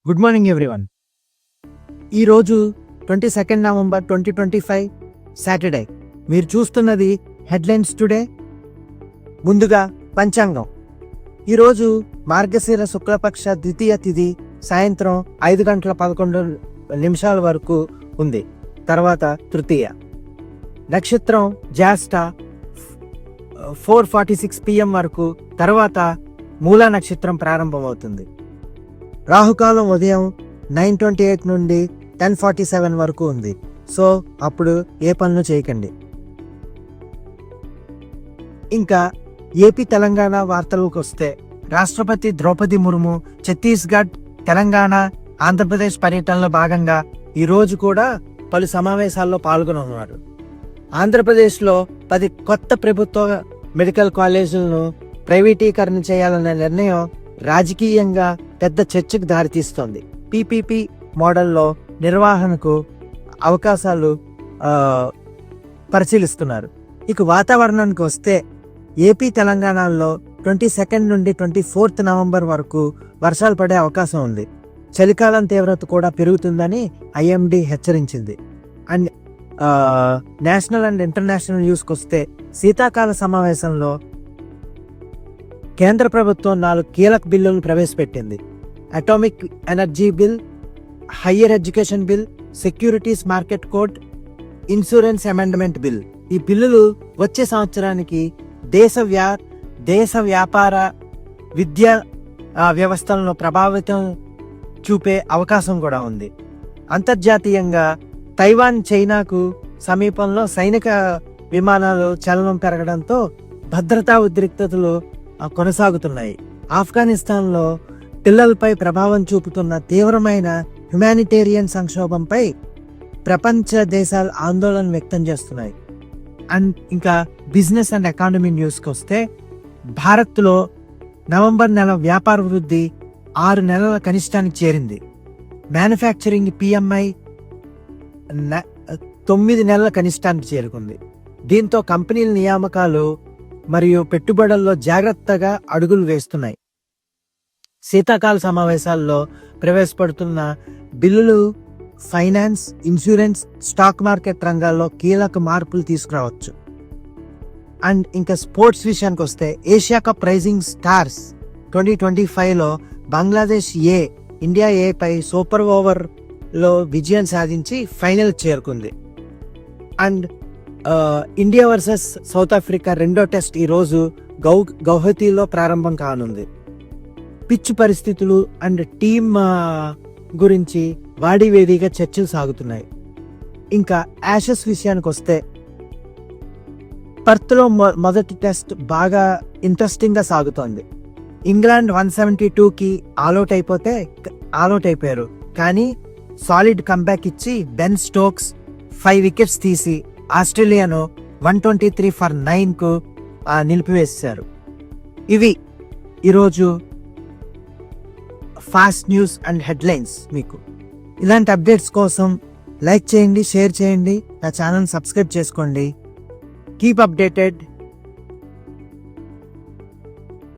Good morning everyone. ఈరోజు 22 November 2025 Saturday. మీరు చూస్తున్నది హెడ్లైన్స్ టుడే. ముందుగా పంచాంగం. ఈరోజు మార్గశిర శుక్లపక్ష ద్వితీయ తిథి సాయంత్రం 5:11 వరకు ఉంది. తర్వాత తృతీయ. నక్షత్రం జ్యేష్ఠ 4:46 PM వరకు. తర్వాత మూలా నక్షత్రం ప్రారంభమవుతుంది. రాహుకాలం ఉదయం 9:28 నుండి 10:47 వరకు ఉంది. సో అప్పుడు ఏ పనులు చేయకండి. ఇంకా ఏపీ తెలంగాణ వార్తలకు వస్తే, రాష్ట్రపతి ద్రౌపది ముర్ము ఛత్తీస్గఢ్, తెలంగాణ, ఆంధ్రప్రదేశ్ పర్యటనలో భాగంగా ఈరోజు కూడా పలు సమావేశాల్లో పాల్గొనున్నారు. ఆంధ్రప్రదేశ్లో 10 కొత్త ప్రభుత్వ మెడికల్ కాలేజీలను ప్రైవేటీకరణ చేయాలనే నిర్ణయం రాజకీయంగా పెద్ద చర్చకు దారితీస్తోంది. పీపీపీ మోడల్లో నిర్వహణకు అవకాశాలు పరిశీలిస్తున్నారు. ఇక వాతావరణానికి వస్తే, ఏపీ తెలంగాణలో 22 నుండి 24 నవంబర్ వరకు వర్షాలు పడే అవకాశం ఉంది. చలికాలం తీవ్రత కూడా పెరుగుతుందని ఐఎండీ హెచ్చరించింది. అండ్ నేషనల్ అండ్ ఇంటర్నేషనల్ న్యూస్కి వస్తే, శీతాకాల సమావేశంలో కేంద్ర ప్రభుత్వం 4 కీలక బిల్లులను ప్రవేశపెట్టింది. Atomic energy bill, higher education bill, securities market code, insurance amendment bill. ఈ బిల్లులు వచ్చే సంవత్సరానికి దేశ వ్యాపార విద్యా వ్యవస్థలను ప్రభావితం చూపే అవకాశం కూడా ఉంది. అంతర్జాతీయంగా తైవాన్, చైనాకు సమీపంలో సైనిక విమానాలు చలనం పెరగడంతో భద్రతా ఉద్రిక్తతలు కొనసాగుతున్నాయి. ఆఫ్ఘనిస్తాన్లో పిల్లలపై ప్రభావం చూపుతున్న తీవ్రమైన హ్యుమానిటేరియన్ సంక్షోభంపై ప్రపంచ దేశాలు ఆందోళన వ్యక్తం చేస్తున్నాయి. అండ్ ఇంకా బిజినెస్ అండ్ ఎకానమీ న్యూస్కి వస్తే, భారత్లో నవంబర్ నెల వ్యాపార వృద్ధి 6 నెలల కనిష్టానికి చేరింది. మ్యానుఫ్యాక్చరింగ్ PMI 9 నెలల కనిష్టానికి చేరుకుంది. దీంతో కంపెనీల నియామకాలు మరియు పెట్టుబడుల్లో జాగ్రత్తగా అడుగులు వేస్తున్నాయి. శీతాకాల సమావేశాల్లో ప్రవేశపెడుతున్న బిల్లులు ఫైనాన్స్, ఇన్సూరెన్స్, స్టాక్ మార్కెట్ రంగాల్లో కీలక మార్పులు తీసుకురావచ్చు. అండ్ ఇంకా స్పోర్ట్స్ విషయానికి వస్తే, ఏషియా కప్ రైజింగ్ స్టార్స్ 2025లో బంగ్లాదేశ్ ఇండియా పై సూపర్ ఓవర్లో విజయం సాధించి ఫైనల్ చేరుకుంది. And India versus South Africa రెండో టెస్ట్ ఈరోజు గౌహతిలో ప్రారంభం కానుంది. పిచ్ పరిస్థితులు అండ్ టీమ్ గురించి వాడివేడిగా చర్చలు సాగుతున్నాయి. ఇంకా యాషెస్ విషయానికి వస్తే, పర్త్లో మొదటి టెస్ట్ బాగా ఇంట్రెస్టింగ్గా సాగుతోంది. ఇంగ్లాండ్ 172కి ఆల్అౌట్ అయిపోయారు. కానీ సాలిడ్ కంబ్యాక్ ఇచ్చి బెన్ స్టోక్స్ 5 వికెట్స్ తీసి ఆస్ట్రేలియాను 123-9కు నిలిపివేశారు. ఇవి ఈరోజు ఫాస్ట్ న్యూస్ అండ్ హెడ్లైన్స్. మీకు ఇలాంటి అప్డేట్స్ కోసం లైక్ చేయండి, షేర్ చేయండి, నా ఛానల్ సబ్స్క్రైబ్ చేసుకోండి. Keep updated.